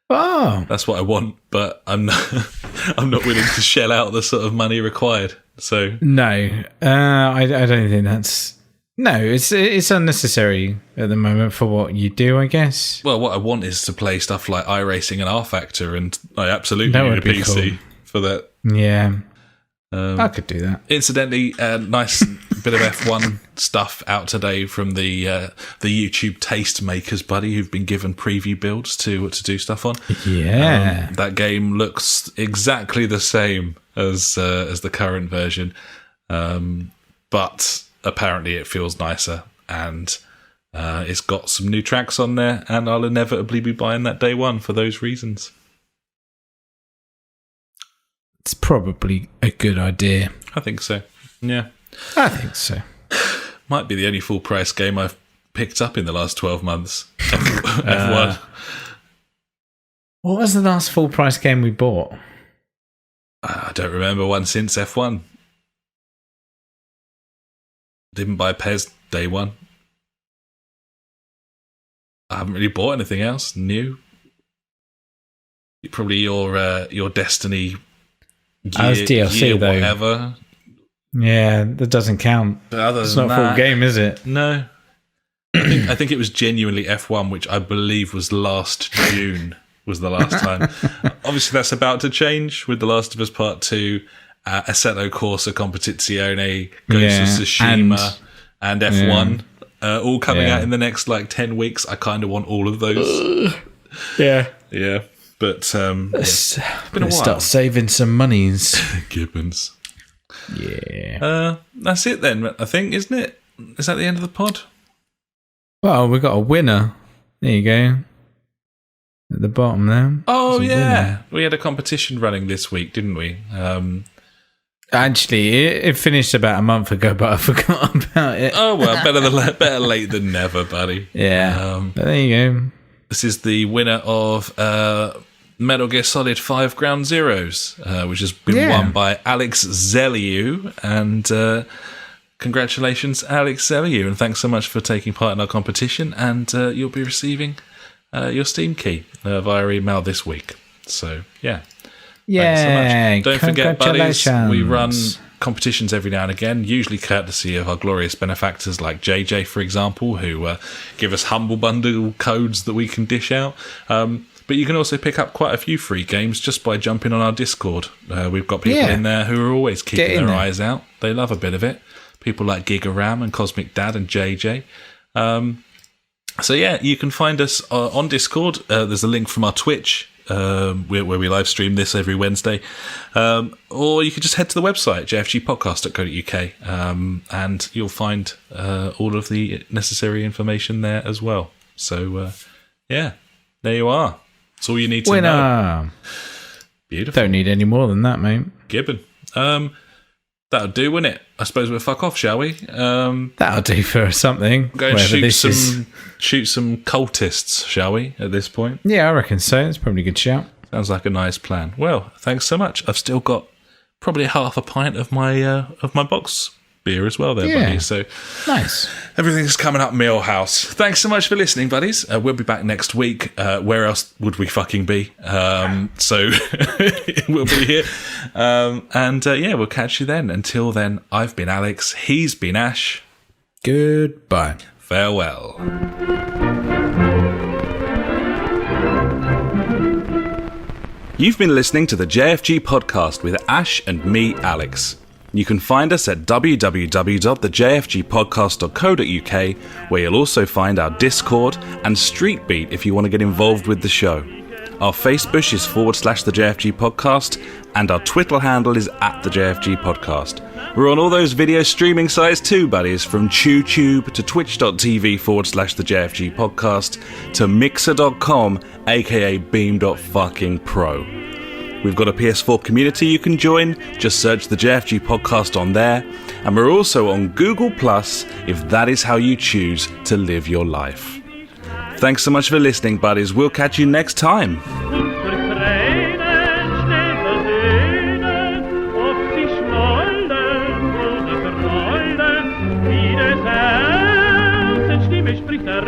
That's what I want, but I'm not willing to shell out the sort of money required. So no, I don't think that's it's unnecessary at the moment for what you do, I guess. Well, what I want is to play stuff like iRacing and R Factor, and I absolutely need a PC for that. Yeah. I could do that. Incidentally, nice bit of F1 stuff out today from the YouTube taste makers, buddy, who've been given preview builds to do stuff on. Yeah, that game looks exactly the same as the current version, but apparently it feels nicer, and it's got some new tracks on there, and I'll inevitably be buying that day one for those reasons. It's probably a good idea. I think so. Yeah. I think so. Might be the only full price game I've picked up in the last 12 months. F1. What was the last full price game we bought? I don't remember one since F1. Didn't buy PES day one. I haven't really bought anything else new. Probably your Destiny As DLC though. Whatever. Yeah, that doesn't count. It's not a full game, is it? No. I think it was genuinely F1, which I believe was last June was the last time. Obviously, that's about to change with The Last of Us Part 2, Assetto Corsa Competizione, Ghost of Tsushima, and F1. All coming out in the next 10 weeks. I kind of want all of those. Yeah. But it's been a while. Start saving some monies. Gibbons. Yeah. That's it then, I think, isn't it? the end of the pod? Well, we got a winner. There you go. At the bottom there. Oh, There's a yeah. winner. We had a competition running this week, didn't we? Actually, it finished about a month ago, but I forgot about it. Oh, well, better late than never, buddy. Yeah. But there you go. This is the winner of Metal Gear Solid 5 Ground Zeroes, which has been won by Alex Zeliu. And congratulations, Alex Zeliu. And thanks so much for taking part in our competition. And you'll be receiving your Steam key via email this week. So, yeah. Thanks so much. Don't forget, buddies, we run competitions every now and again, usually courtesy of our glorious benefactors like JJ, for example, who give us Humble Bundle codes that we can dish out. But you can also pick up quite a few free games just by jumping on our Discord. We've got people in there who are always keeping their eyes out. They love a bit of it. People like Giga Ram and Cosmic Dad and JJ. So yeah, you can find us on Discord. There's a link from our Twitch, where we live stream this every Wednesday. Or you could just head to the website, jfgpodcast.co.uk, and you'll find all of the necessary information there as well. So yeah, there you are. That's all you need to know. Beautiful. Don't need any more than that, mate. Gibbon. That'll do, wouldn't it? I suppose we'll fuck off, shall we? That'll do for something. Go and shoot some cultists, shall we, at this point? Yeah, I reckon so. It's probably a good shout. Sounds like a nice plan. Well, thanks so much. I've still got probably half a pint of my box beer as well there, buddy. So nice. Everything's coming up Millhouse. Thanks so much for listening, buddies. We'll be back next week. Where else would we fucking be? So we'll be here. We'll catch you then. Until then, I've been Alex. He's been Ash. Goodbye. Farewell. You've been listening to the JfG Podcast with Ash and me, Alex. You can find us at www.thejfgpodcast.co.uk, where you'll also find our Discord and Street Beat if you want to get involved with the show. Our Facebook is /the JfG Podcast, and our Twitter handle is @the JfG Podcast. We're on all those video streaming sites too, buddies, from TubeTube to twitch.tv /the JfG Podcast to mixer.com, aka beam.fucking-pro. We've got a PS4 community you can join. Just search the JfG Podcast on there. And we're also on Google Plus if that is how you choose to live your life. Thanks so much for listening, buddies. We'll catch you next time. Spricht der